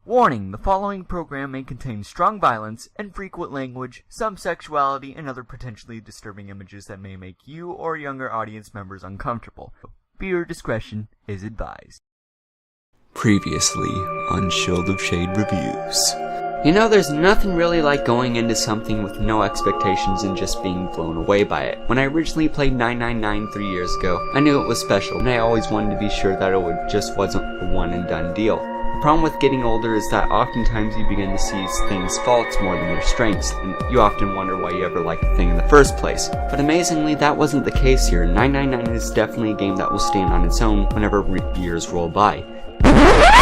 Warning, the following program may contain strong violence, infrequent language, some sexuality, and other potentially disturbing images that may make you or younger audience members uncomfortable. Viewer discretion is advised. Previously on Childe of Shade Reviews. You know, there's nothing really like going into something with no expectations and just being blown away by it. When I originally played 999 3 years ago, I knew it was special, and I always wanted to be sure that it just wasn't a one and done deal. The problem with getting older is that oftentimes you begin to see things' faults more than their strengths, and you often wonder why you ever liked the thing in the first place. But amazingly, that wasn't the case here. 999 is definitely a game that will stand on its own whenever years roll by.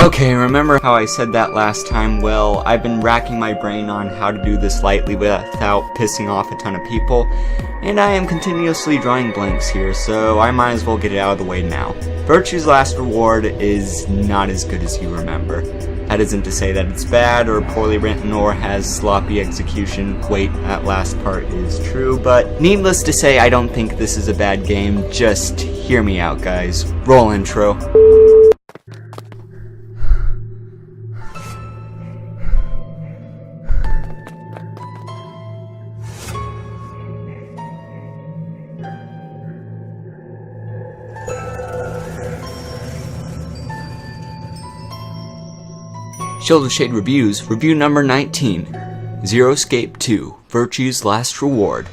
Okay, remember how I said that last time? Well, I've been racking my brain on how to do this lightly without pissing off a ton of people, and I am continuously drawing blanks here, so I might as well get it out of the way now. Virtue's Last Reward is not as good as you remember. That isn't to say that it's bad or poorly written or has sloppy execution. Wait, that last part is true, but needless to say, I don't think this is a bad game. Just hear me out, guys. Roll intro. Childe of Shade Reviews, review number 19, Zero Escape 2, Virtue's Last Reward.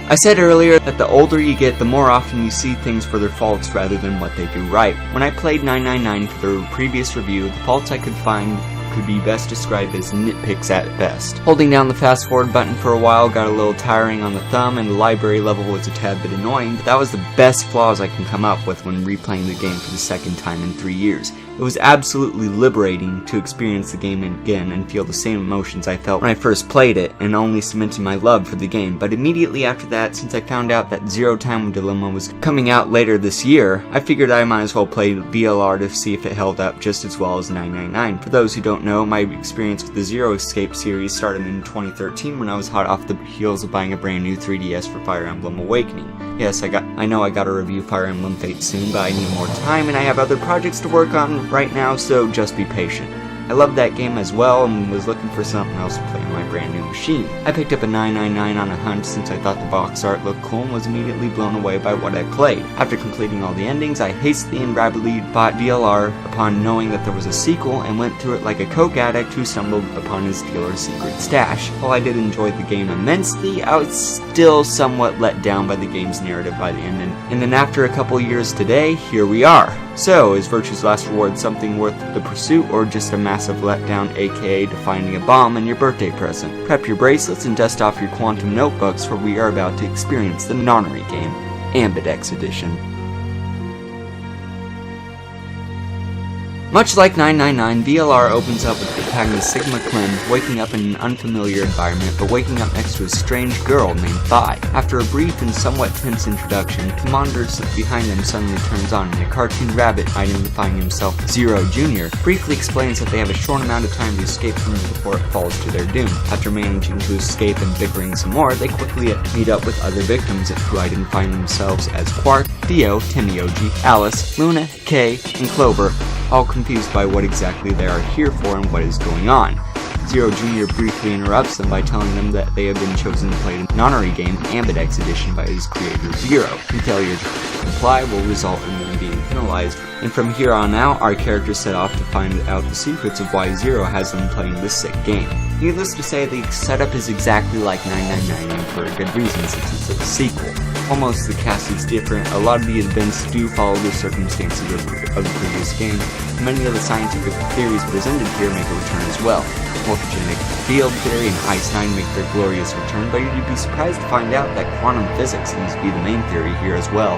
I said earlier that the older you get, the more often you see things for their faults rather than what they do right. When I played 999 for the previous review, the faults I could find could be best described as nitpicks at best. Holding down the fast forward button for a while got a little tiring on the thumb, and the library level was a tad bit annoying, but that was the best flaws I can come up with when replaying the game for the second time in 3 years. It was absolutely liberating to experience the game again and feel the same emotions I felt when I first played it, and only cemented my love for the game. But immediately after that, since I found out that Zero Time Dilemma was coming out later this year, I figured I might as well play VLR to see if it held up just as well as 999. For those who don't know, my experience with the Zero Escape series started in 2013 when I was hot off the heels of buying a brand new 3DS for Fire Emblem Awakening. Yes, I know I gotta review Fire Emblem Fate soon, but I need more time and I have other projects to work on right now, so just be patient. I loved that game as well and was looking for something else to play on my brand new machine. I picked up a 999 on a hunt since I thought the box art looked cool and was immediately blown away by what I played. After completing all the endings, I hastily and rapidly bought VLR upon knowing that there was a sequel and went through it like a coke addict who stumbled upon his dealer's secret stash. While I did enjoy the game immensely, I was still somewhat let down by the game's narrative by the end, and then after a couple years today, here we are. So, is Virtue's Last Reward something worth the pursuit, or just a massive letdown, aka finding a bomb in your birthday present? Prep your bracelets and dust off your quantum notebooks, for we are about to experience the nonary game, Ambidex Edition. Much like 999, VLR opens up with the protagonist Sigma Clem waking up in an unfamiliar environment, but waking up next to a strange girl named Vi. After a brief and somewhat tense introduction, the monitor behind them suddenly turns on, and a cartoon rabbit identifying himself Zero Jr. briefly explains that they have a short amount of time to escape from it before it falls to their doom. After managing to escape and bickering some more, they quickly meet up with other victims who identify themselves as Quark, Theo, Temioji, Alice, Luna, Kay, and Clover, all confused by what exactly they are here for and what is going on. Zero Jr. briefly interrupts them by telling them that they have been chosen to play the nonary game Ambidex Edition by his creator Zero, and failure to comply will result in them being penalized. And from here on out, our characters set off to find out the secrets of why Zero has them playing this sick game. Needless to say, the setup is exactly like 999 and for a good reason since it's a sequel. Almost the cast is different, a lot of the events do follow the circumstances of the previous game, and many of the scientific theories presented here make a return as well. Morphogenic field theory and Ice 9 make their glorious return, but you'd be surprised to find out that quantum physics seems to be the main theory here as well.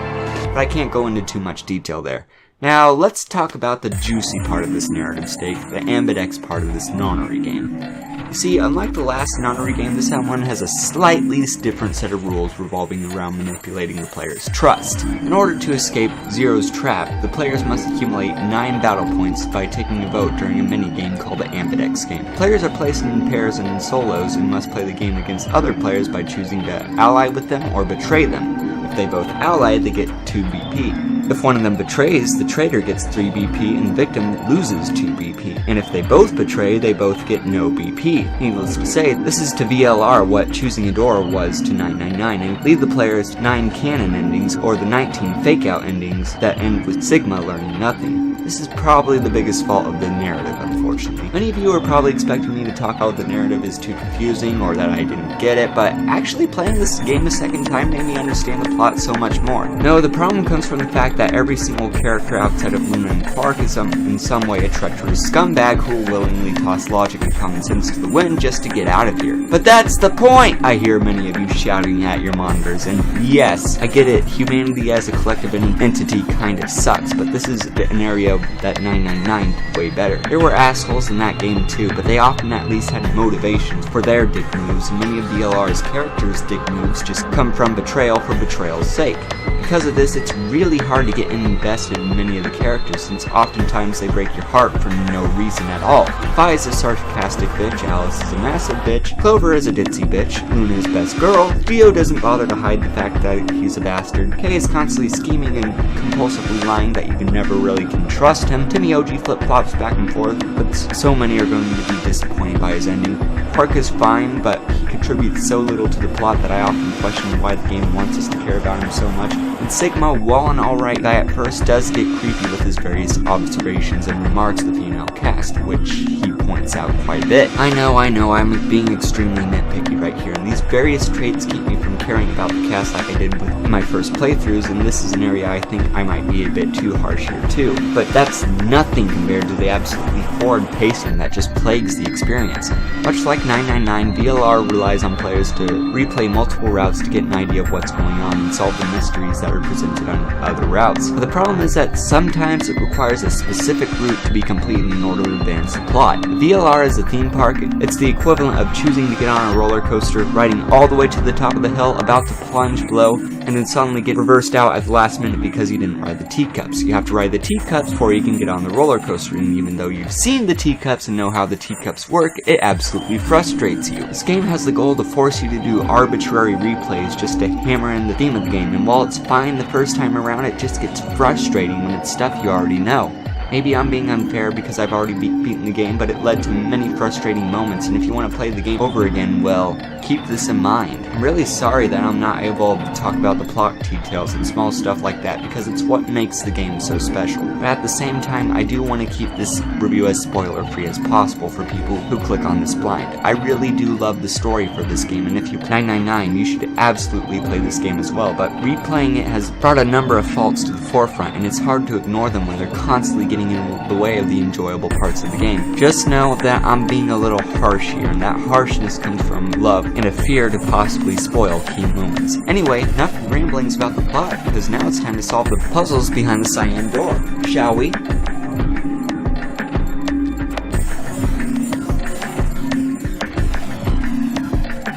But I can't go into too much detail there. Now, let's talk about the juicy part of this narrative stake, the Ambidex part of this nonary game. You see, unlike the last nonary game, this one has a slightly different set of rules revolving around manipulating the player's trust. In order to escape Zero's trap, the players must accumulate 9 battle points by taking a vote during a mini-game called the Ambidex game. Players are placed in pairs and in solos and must play the game against other players by choosing to ally with them or betray them. If they both ally, they get 2 BP. If one of them betrays, the traitor gets 3 BP and the victim loses 2 BP. And if they both betray, they both get no BP. Needless to say, this is to VLR what choosing a door was to 999, and lead the players to 9 canon endings or the 19 fake-out endings that end with Sigma learning nothing. This is probably the biggest fault of the narrative, unfortunately. Many of you are probably expecting me to talk about the narrative is too confusing or that I didn't get it, but actually playing this game a second time made me understand the plot so much more. No, the problem comes from the fact that every single character outside of Luna and Clark is in some way a treacherous scumbag who will willingly toss logic and common sense to the wind just to get out of here. But that's the point! I hear many of you shouting at your monitors, and yes, I get it, humanity as a collective entity kind of sucks, but this is an area that 999 did way better. There were assholes in that game too, but they often at least had motivations for their dick moves, and many of VLR's characters' dick moves just come from betrayal for betrayal's sake. Because of this, it's really hard to get invested in many of the characters, since oftentimes they break your heart for no reason at all. Vi is a sarcastic bitch, Alice is a massive bitch, Clover is a ditzy bitch, Luna is best girl, Dio doesn't bother to hide the fact that he's a bastard, Kay is constantly scheming and compulsively lying that you can never really trust him, Timmy OG flip-flops back and forth, but so many are going to be disappointed by his ending. Park is fine, but he contributes so little to the plot that I often question why the game wants us to care about him so much. And Sigma, while an alright guy at first, does get creepy with his various observations and remarks of the female cast, which he points out quite a bit. I know, I'm being extremely nitpicky right here, and these various traits keep me from caring about the cast like I did with my first playthroughs, and this is an area I think I might be a bit too harsh here too. But that's nothing compared to the absolutely horrid pacing that just plagues the experience. Much like 999, VLR relies on players to replay multiple routes to get an idea of what's going on and solve the mysteries that are presented on other routes. But the problem is that sometimes it requires a specific route to be completed in order to advance the plot. VLR is a theme park. It's the equivalent of choosing to get on a roller coaster, riding all the way to the top of the hill, about to plunge below, and then suddenly get reversed out at the last minute because you didn't ride the teacups. You have to ride the teacups before you can get on the roller coaster, and even though you've seen the teacups and know how the teacups work, it absolutely frustrates you. This game has the goal to force you to do arbitrary replays just to hammer in the theme of the game, and while it's fine the first time around, it just gets frustrating when it's stuff you already know. Maybe I'm being unfair because I've already beaten the game, but it led to many frustrating moments, and if you want to play the game over again, well, keep this in mind. I'm really sorry that I'm not able to talk about the plot details and small stuff like that, because it's what makes the game so special. But at the same time, I do want to keep this review as spoiler-free as possible for people who click on this blind. I really do love the story for this game, and if you play 999, you should absolutely play this game as well, but replaying it has brought a number of faults to the forefront, and it's hard to ignore them when they're constantly getting in the way of the enjoyable parts of the game. Just know that I'm being a little harsh here, and that harshness comes from love and a fear to possibly spoil key moments. Anyway, enough ramblings about the plot, because now it's time to solve the puzzles behind the cyan door, shall we?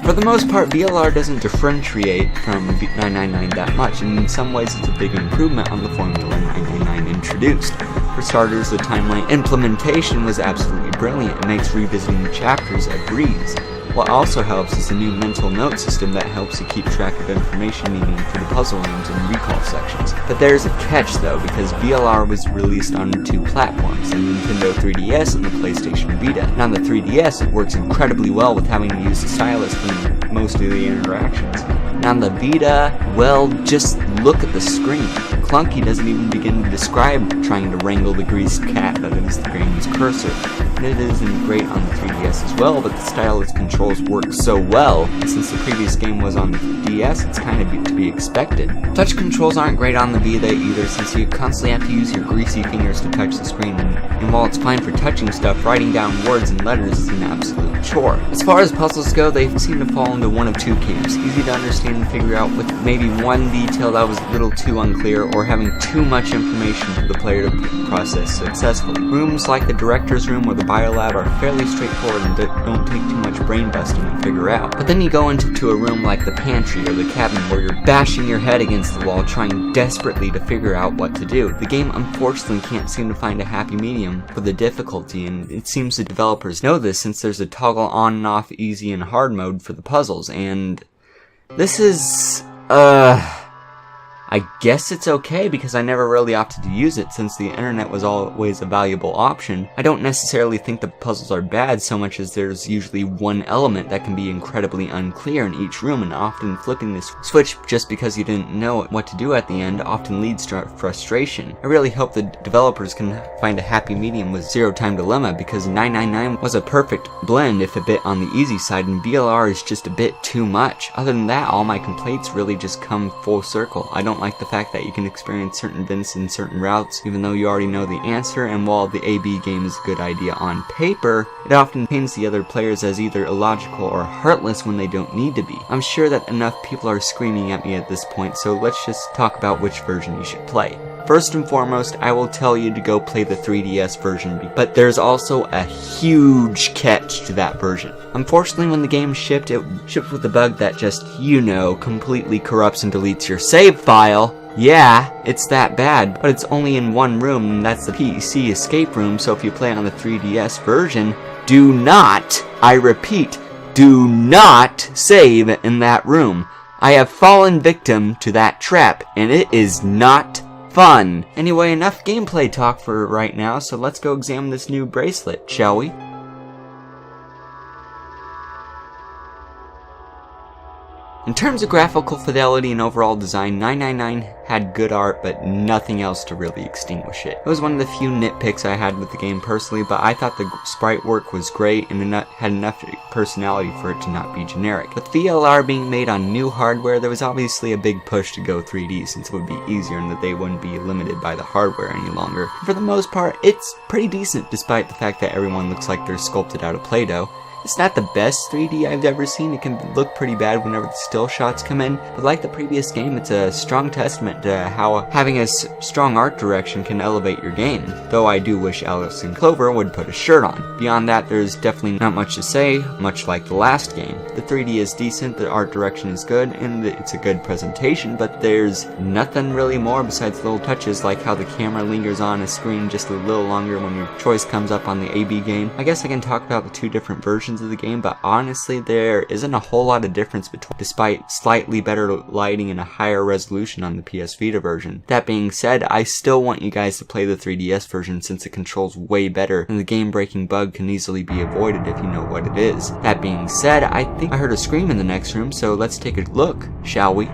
For the most part, VLR doesn't differentiate from 999 that much, and in some ways it's a big improvement on the formula 999 introduced. For starters, the timeline implementation was absolutely brilliant. It makes revisiting the chapters a breeze. What also helps is the new mental note system that helps you keep track of information needed for the puzzle rooms and recall sections. But there's a catch though, because VLR was released on 2 platforms, the Nintendo 3DS and the PlayStation Vita. Now on the 3DS, it works incredibly well with having to use the stylus for most of the interactions. Now on the Vita, well, just look at the screen. Clunky doesn't even begin to describe trying to wrangle the greased cat that is the game's cursor. And it isn't great on the 3DS as well, but the stylus controls work so well, and since the previous game was on the DS, it's kind of to be expected. Touch controls aren't great on the Vita either, since you constantly have to use your greasy fingers to touch the screen, and while it's fine for touching stuff, writing down words and letters is an absolute chore. As far as puzzles go, they seem to fall into one of 2 camps: easy to understand and figure out with maybe one detail that was a little too unclear, or having too much information for the player to process successfully. Rooms like the director's room or the biolab are fairly straightforward and don't take too much brain busting to figure out. But then you go into a room like the pantry or the cabin where you're bashing your head against the wall trying desperately to figure out what to do. The game unfortunately can't seem to find a happy medium for the difficulty, and it seems the developers know this since there's a toggle on and off easy and hard mode for the puzzles, and this is, I guess it's okay because I never really opted to use it since the internet was always a valuable option. I don't necessarily think the puzzles are bad so much as there's usually one element that can be incredibly unclear in each room, and often flipping this switch just because you didn't know what to do at the end often leads to frustration. I really hope the developers can find a happy medium with Zero Time Dilemma, because 999 was a perfect blend if a bit on the easy side, and VLR is just a bit too much. Other than that, all my complaints really just come full circle. I don't like the fact that you can experience certain events in certain routes even though you already know the answer, and while the AB game is a good idea on paper, it often paints the other players as either illogical or heartless when they don't need to be. I'm sure that enough people are screaming at me at this point, so let's just talk about which version you should play. First and foremost, I will tell you to go play the 3DS version, but there's also a huge catch to that version. Unfortunately, when the game shipped, it shipped with a bug that just, completely corrupts and deletes your save file. Yeah, it's that bad, but it's only in one room, and that's the PC escape room, so if you play on the 3DS version, do not, I repeat, do not save in that room. I have fallen victim to that trap, and it is not fun. Anyway, enough gameplay talk for right now, so let's go examine this new bracelet, shall we? In terms of graphical fidelity and overall design, 999 had good art, but nothing else to really extinguish it. It was one of the few nitpicks I had with the game personally, but I thought the sprite work was great and had enough personality for it to not be generic. With VLR being made on new hardware, there was obviously a big push to go 3D since it would be easier and that they wouldn't be limited by the hardware any longer. For the most part, it's pretty decent despite the fact that everyone looks like they're sculpted out of Play-Doh. It's not the best 3D I've ever seen. It can look pretty bad whenever the still shots come in, but like the previous game, it's a strong testament to how having a strong art direction can elevate your game, though I do wish Alice and Clover would put a shirt on. Beyond that, there's definitely not much to say, much like the last game. The 3D is decent, the art direction is good, and it's a good presentation, but there's nothing really more besides little touches like how the camera lingers on a screen just a little longer when your choice comes up on the AB game. I guess I can talk about the two different versions of the game, but honestly there isn't a whole lot of difference despite slightly better lighting and a higher resolution on the PS Vita version. That being said, I still want you guys to play the 3DS version since it controls way better and the game-breaking bug can easily be avoided if you know what it is. That being said, I think I heard a scream in the next room, so let's take a look, shall we?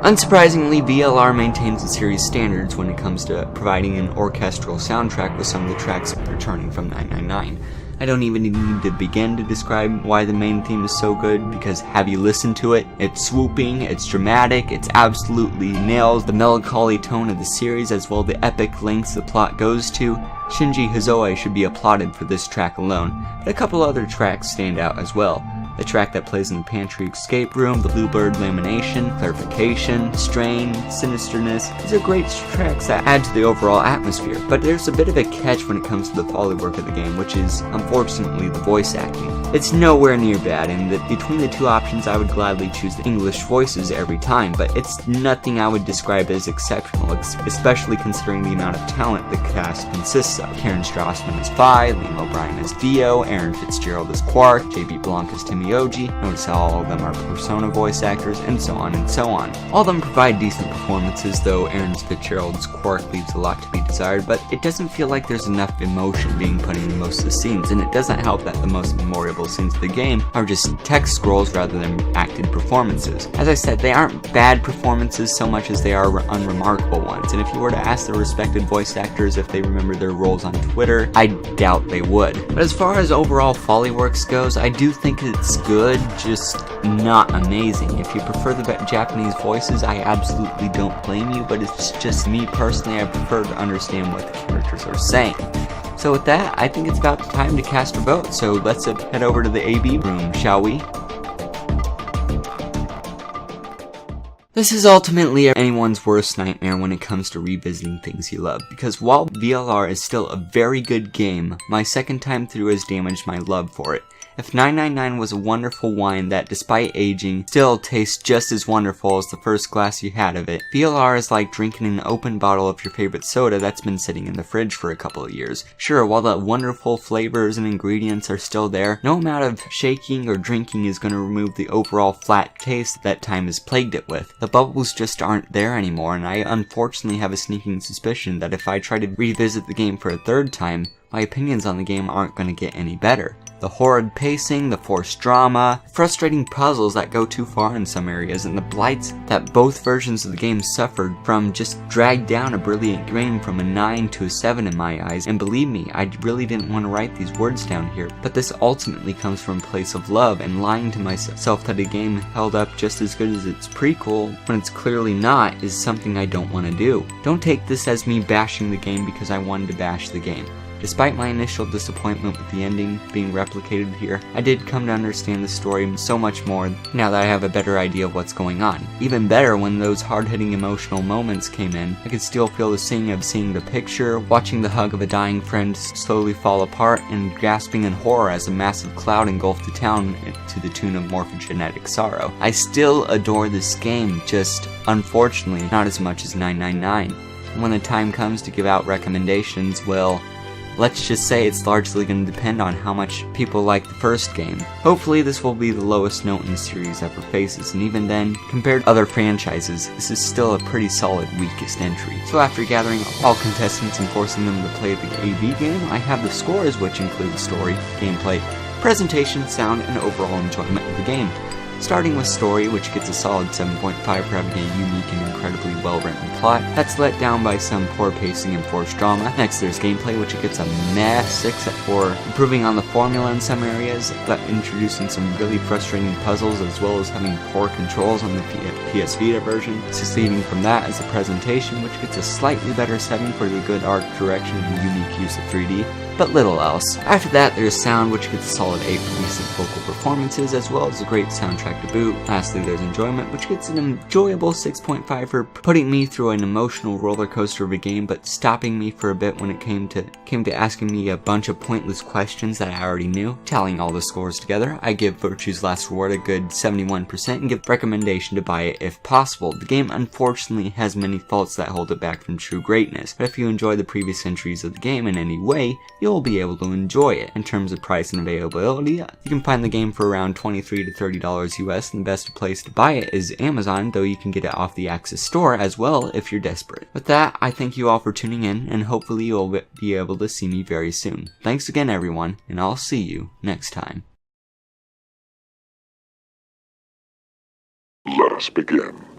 Unsurprisingly, VLR maintains the series standards when it comes to providing an orchestral soundtrack with some of the tracks returning from 999. I don't even need to begin to describe why the main theme is so good, because have you listened to it? It's swooping, it's dramatic, it's absolutely nails the melancholy tone of the series as well as the epic lengths the plot goes to. Shinji Hosoe should be applauded for this track alone, but a couple other tracks stand out as well. The track that plays in the pantry escape room, the Bluebird lamination, clarification, strain, sinisterness. These are great tracks that add to the overall atmosphere, but there's a bit of a catch when it comes to the foley work of the game, which is, unfortunately, the voice acting. It's nowhere near bad, and between the two options I would gladly choose the English voices every time, but it's nothing I would describe as exceptional, especially considering the amount of talent the cast consists of. Karen Strassman as Vi, Liam O'Brien as Dio, Aaron Fitzgerald as Quark, J.B. Blanc as Timmy Oji, notice how all of them are Persona voice actors, and so on and so on. All of them provide decent performances, though Aaron Fitzgerald's Quark leaves a lot to be desired, but it doesn't feel like there's enough emotion being put into most of the scenes, and it doesn't help that the most memorable scenes of the game are just text scrolls rather than acted performances. As I said, they aren't bad performances so much as they are unremarkable ones, and if you were to ask the respected voice actors if they remember their roles on Twitter, I doubt they would. But as far as overall Follyworks goes, I do think it's good, just not amazing. If you prefer the Japanese voices, I absolutely don't blame you, but it's just me personally, I prefer to understand what the characters are saying. So with that, I think it's about time to cast a vote, so let's head over to the AB room, shall we? This is ultimately anyone's worst nightmare when it comes to revisiting things you love, because while VLR is still a very good game, my second time through has damaged my love for it. If 999 was a wonderful wine that, despite aging, still tastes just as wonderful as the first glass you had of it, VLR is like drinking an open bottle of your favorite soda that's been sitting in the fridge for a couple of years. Sure, while the wonderful flavors and ingredients are still there, no amount of shaking or drinking is going to remove the overall flat taste that time has plagued it with. The bubbles just aren't there anymore, and I unfortunately have a sneaking suspicion that if I try to revisit the game for a third time, my opinions on the game aren't going to get any better. The horrid pacing, the forced drama, frustrating puzzles that go too far in some areas, and the blights that both versions of the game suffered from just dragged down a brilliant game from a 9 to a 7 in my eyes. And believe me, I really didn't want to write these words down here, but this ultimately comes from a place of love, and lying to myself that a game held up just as good as its prequel when it's clearly not is something I don't want to do. Don't take this as me bashing the game because I wanted to bash the game. Despite my initial disappointment with the ending being replicated here, I did come to understand the story so much more now that I have a better idea of what's going on. Even better, when those hard-hitting emotional moments came in, I could still feel the sting of seeing the picture, watching the hug of a dying friend slowly fall apart, and gasping in horror as a massive cloud engulfed the town to the tune of morphogenetic sorrow. I still adore this game, just unfortunately not as much as 999. When the time comes to give out recommendations, well, let's just say it's largely going to depend on how much people like the first game. Hopefully this will be the lowest note in the series ever faces, and even then, compared to other franchises, this is still a pretty solid weakest entry. So after gathering all contestants and forcing them to play the AV game, I have the scores, which include story, gameplay, presentation, sound, and overall enjoyment of the game. Starting with story, which gets a solid 7.5 for having a unique and incredibly well-written plot. That's let down by some poor pacing and forced drama. Next there's gameplay, which gets a meh 6 for improving on the formula in some areas, but introducing some really frustrating puzzles as well as having poor controls on the PS Vita version. Succeeding from that is the presentation, which gets a slightly better 7 for the good art direction and unique use of 3D. But little else. After that, there's sound, which gets a solid 8 for decent vocal performances, as well as a great soundtrack to boot. Lastly, there's enjoyment, which gets an enjoyable 6.5 for putting me through an emotional roller coaster of a game, but stopping me for a bit when it came to asking me a bunch of pointless questions that I already knew. Tallying all the scores together, I give Virtue's Last Reward a good 71% and give recommendation to buy it if possible. The game unfortunately has many faults that hold it back from true greatness, but if you enjoy the previous entries of the game in any way, you'll be able to enjoy it. In terms of price and availability, you can find the game for around $23 to $30 US, and the best place to buy it is Amazon, though you can get it off the Axis store as well if you're desperate. With that, I thank you all for tuning in, and hopefully you'll be able to see me very soon. Thanks again everyone, and I'll see you next time. Let us begin.